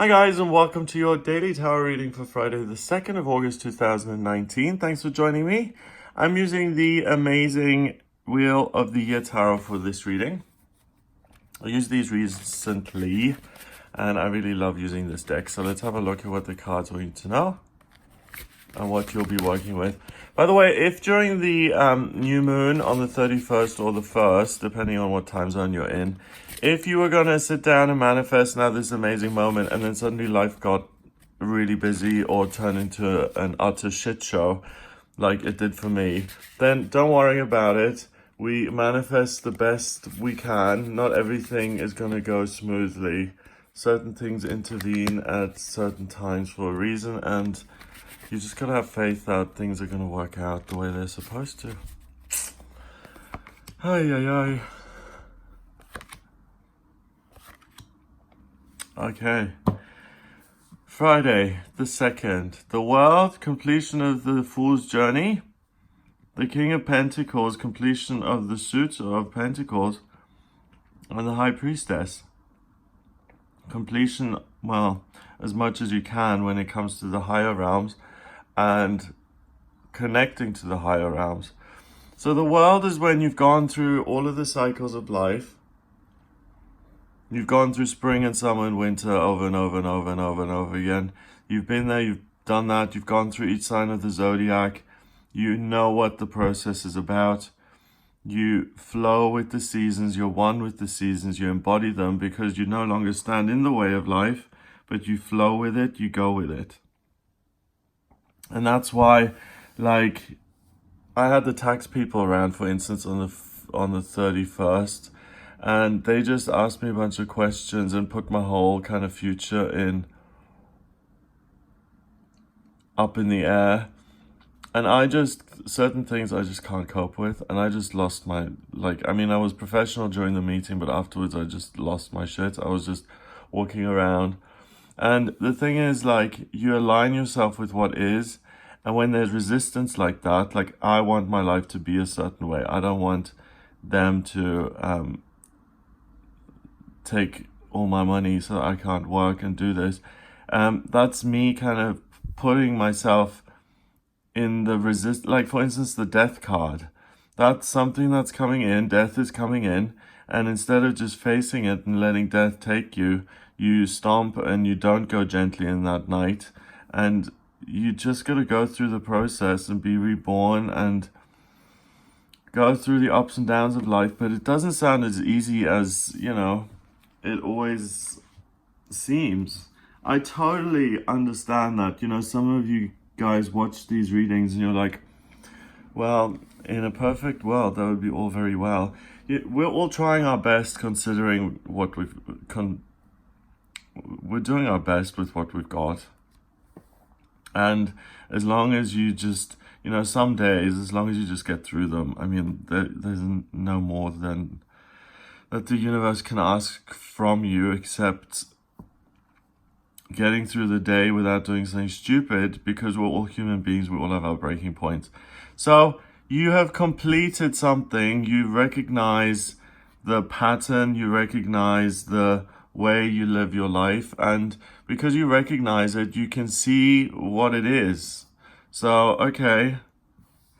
Hi guys, and welcome to your daily tarot reading for Friday the 2nd of August 2019. Thanks for joining me. I'm using the amazing Wheel of the Year Tarot for this reading. I used these recently and I really love using this deck. So let's have a look at what the cards want you to know and what you'll be working with. By the way, if during the new moon on the 31st or the 1st, depending on what time zone you're in, if you were going to sit down and manifest now this amazing moment and then suddenly life got really busy or turned into an utter shit show like it did for me, then don't worry about it. We manifest the best we can. Not everything is going to go smoothly. Certain things intervene at certain times for a reason, and you just gotta have faith that things are gonna work out the way they're supposed to. Ay. Okay. Friday the 2nd. The World, completion of the Fool's Journey. The King of Pentacles, completion of the Suit of Pentacles. And the High Priestess. Completion, well, as much as you can when it comes to the higher realms and connecting to the higher realms. So the World is when you've gone through all of the cycles of life. You've gone through spring and summer and winter over and over and over and over and over again. You've been there, you've done that, you've gone through each sign of the zodiac. You know what the process is about. You flow with the seasons, you're one with the seasons, you embody them because you no longer stand in the way of life, but you flow with it, you go with it. And that's why, like, I had the tax people around, for instance, on the 31st, and they just asked me a bunch of questions and put my whole kind of future up in the air. And certain things I just can't cope with, and I just lost my, I was professional during the meeting, but afterwards I just lost my shit. I was just walking around. And the thing is, you align yourself with what is, and when there's resistance like that, I want my life to be a certain way. I don't want them to take all my money so I can't work and do this. That's me kind of putting myself in the for instance, the death card. That's something that's coming in, death is coming in, and instead of just facing it and letting death take you, you stomp and you don't go gently in that night, and you just got to go through the process and be reborn and go through the ups and downs of life. But it doesn't sound as easy as, it always seems. I totally understand that. Some of you guys watch these readings and you're like, well, in a perfect world, that would be all very well. We're all trying our best considering what we're doing our best with what we've got. And as long as you just, some days, as long as you just get through them, there's no more than that the universe can ask from you except getting through the day without doing something stupid, because we're all human beings, we all have our breaking points. So you have completed something, you recognize the pattern, you recognize the way you live your life, and because you recognize it, you can see what it is. So, okay,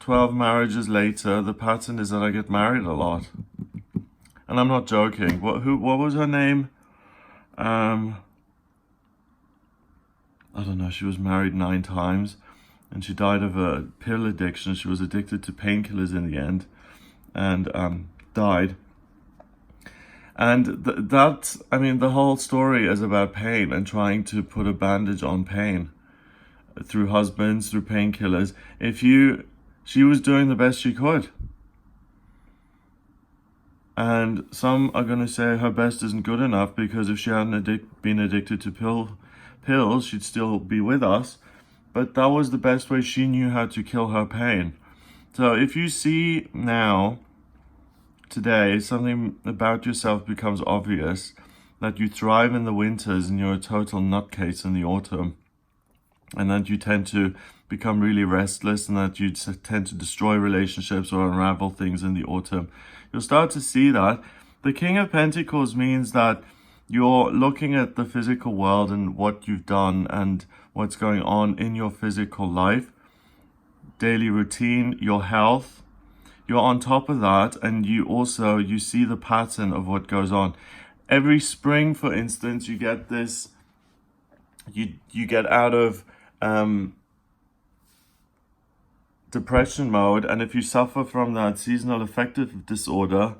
12 marriages later, the pattern is that I get married a lot. And I'm not joking. What was her name? I don't know, she was married 9 times and she died of a pill addiction. She was addicted to painkillers in the end and died. And the whole story is about pain and trying to put a bandage on pain through husbands, through painkillers. She was doing the best she could. And some are going to say her best isn't good enough because if she hadn't been addicted to pills, she'd still be with us. But that was the best way she knew how to kill her pain. So if you see now, today, something about yourself becomes obvious, that you thrive in the winters and you're a total nutcase in the autumn, and that you tend to become really restless and that you tend to destroy relationships or unravel things in the autumn, you'll start to see that. The King of Pentacles means that You're looking at the physical world and what you've done and what's going on in your physical life, daily routine, your health. You're on top of that, and you see the pattern of what goes on. Every spring, for instance, you get this, you get out of depression mode, and if you suffer from that seasonal affective disorder,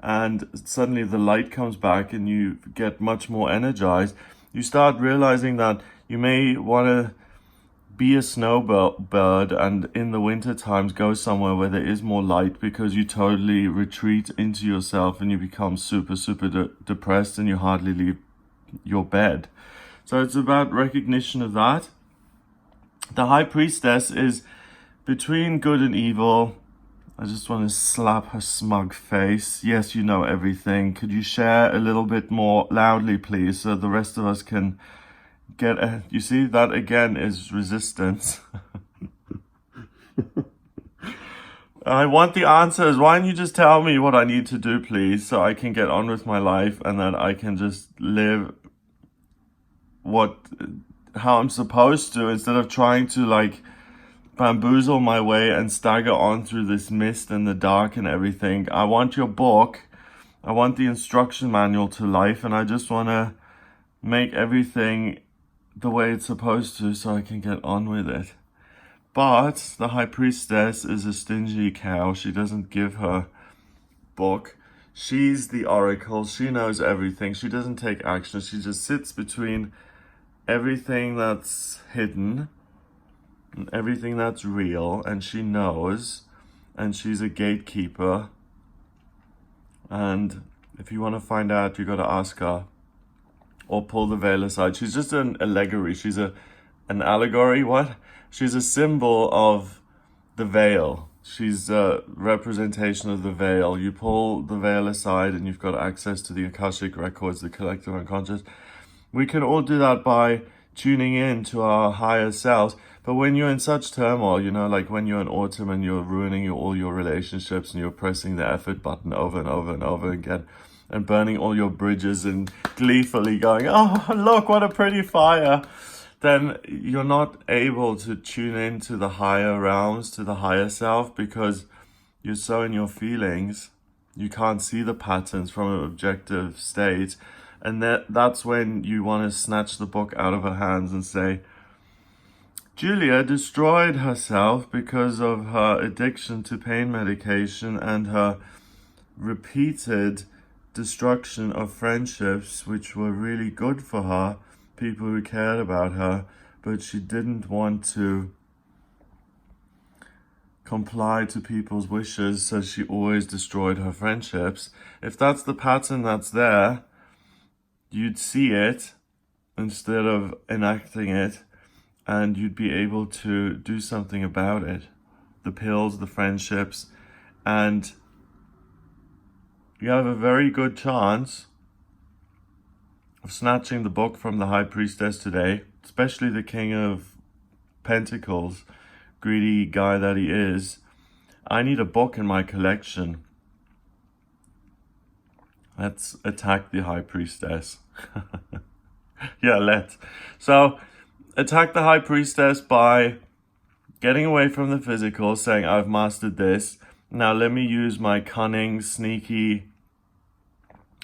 and suddenly the light comes back and you get much more energized, you start realizing that you may want to be a snowbird and in the winter times go somewhere where there is more light, because you totally retreat into yourself and you become super depressed and you hardly leave your bed. So it's about recognition of that. The High Priestess is between good and evil. I just want to slap her smug face. Yes, you know everything. Could you share a little bit more loudly, please, so the rest of us can get a... You see, that again is resistance. I want the answers. Why don't you just tell me what I need to do, please, so I can get on with my life and that I can just live how I'm supposed to, instead of trying to like bamboozle my way and stagger on through this mist and the dark and everything. I want your book. I want the instruction manual to life, and I just want to make everything the way it's supposed to so I can get on with it. But the High Priestess is a stingy cow. She doesn't give her book. She's the oracle. She knows everything. She doesn't take action. She just sits between everything that's hidden and everything that's real, and she knows, and she's a gatekeeper. And if you want to find out, you got to ask her or pull the veil aside. She's just an allegory. She's an allegory. What? She's a symbol of the veil. She's a representation of the veil. You pull the veil aside and you've got access to the Akashic records, the collective unconscious. We can all do that by tuning in to our higher selves. But when you're in such turmoil, you know, like when you're in autumn and you're ruining all your relationships and you're pressing the effort button over and over and over again and burning all your bridges and gleefully going, oh, look, what a pretty fire, then you're not able to tune into the higher realms, to the higher self, because you're so in your feelings. You can't see the patterns from an objective state. And that's when you want to snatch the book out of her hands and say, Julia destroyed herself because of her addiction to pain medication and her repeated destruction of friendships which were really good for her, people who cared about her, but she didn't want to comply to people's wishes, so she always destroyed her friendships. If that's the pattern that's there, you'd see it instead of enacting it, and you'd be able to do something about it. The pills, the friendships, and you have a very good chance of snatching the book from the High Priestess today, especially the King of Pentacles, greedy guy that he is. I need a book in my collection. Let's attack the High Priestess. Yeah, let's. So, attack the High Priestess by getting away from the physical, saying, I've mastered this. Now let me use my cunning, sneaky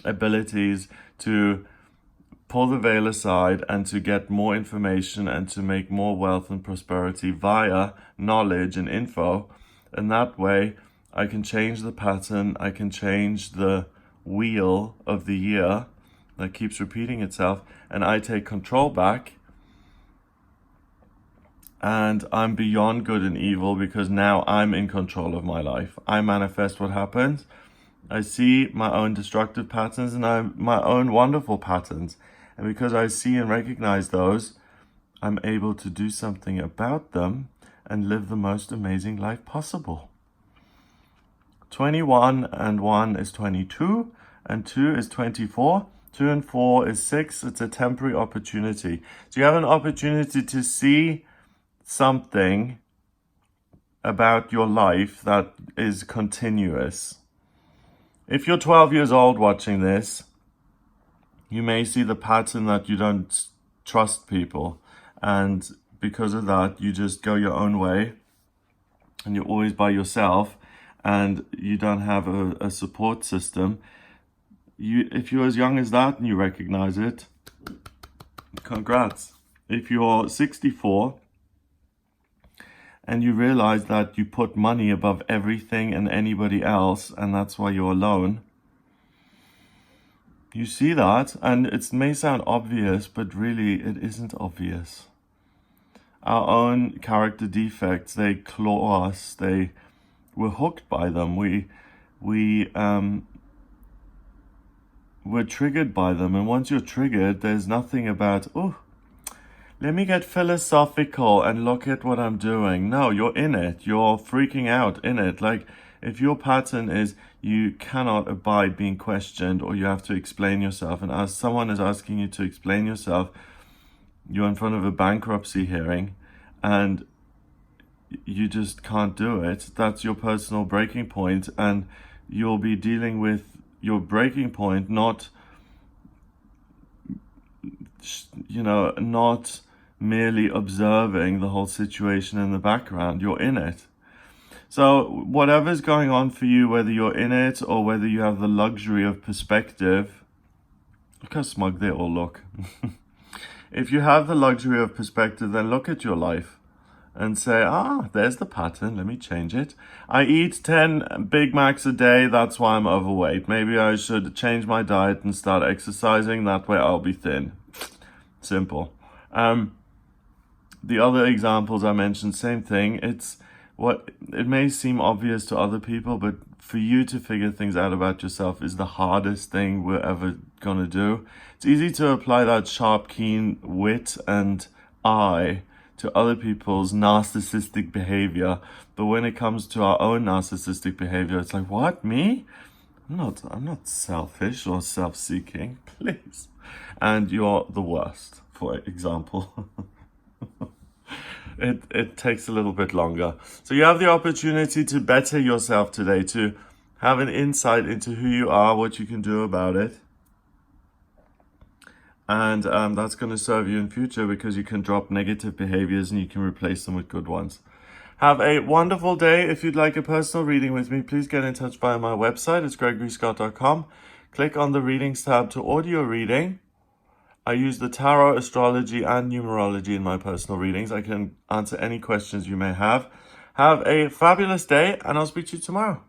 abilities to pull the veil aside and to get more information and to make more wealth and prosperity via knowledge and info. And that way I can change the pattern, I can change the wheel of the year that keeps repeating itself, and I take control back, and I'm beyond good and evil because now I'm in control of my life. I manifest what happens. I see my own destructive patterns and my own wonderful patterns. And because I see and recognize those, I'm able to do something about them and live the most amazing life possible. 21 and 1 is 22, and 2 is 24. 2 and 4 is 6. It's a temporary opportunity. So you have an opportunity to see something about your life that is continuous. If you're 12 years old watching this, You may see the pattern that you don't trust people, and because of that, you just go your own way, and you're always by yourself, and you don't have a support system. If you're as young as that and you recognize it, congrats. If you're 64 and you realize that you put money above everything and anybody else, and that's why you're alone, you see that, and it may sound obvious, but really it isn't obvious. Our own character defects, they claw us, we're hooked by them, we're triggered by them, and once you're triggered, there's nothing about, oh, let me get philosophical and look at what I'm doing. No, you're in it. You're freaking out in it. Like, if your pattern is you cannot abide being questioned, or you have to explain yourself, and as someone is asking you to explain yourself, you're in front of a bankruptcy hearing and you just can't do it, that's your personal breaking point, and you'll be dealing with your breaking point, not merely observing the whole situation in the background. You're in it. So whatever's going on for you, whether you're in it or whether you have the luxury of perspective, look how smug they all look. If you have the luxury of perspective, then look at your life and say, there's the pattern, let me change it. I eat 10 Big Macs a day, that's why I'm overweight. Maybe I should change my diet and start exercising, that way I'll be thin. Simple. The other examples I mentioned, same thing. It may seem obvious to other people, but for you to figure things out about yourself is the hardest thing we're ever gonna do. It's easy to apply that sharp, keen wit and eye to other people's narcissistic behavior, but when it comes to our own narcissistic behavior, it's like, what, me? I'm not selfish or self-seeking, please. And you're the worst, for example. It takes a little bit longer. So you have the opportunity to better yourself today, to have an insight into who you are, what you can do about it. And that's going to serve you in future, because you can drop negative behaviors and you can replace them with good ones. Have a wonderful day. If you'd like a personal reading with me, please get in touch via my website. It's gregoryscott.com. Click on the readings tab to order your reading. I use the tarot, astrology, and numerology in my personal readings. I can answer any questions you may have. Have a fabulous day, and I'll speak to you tomorrow.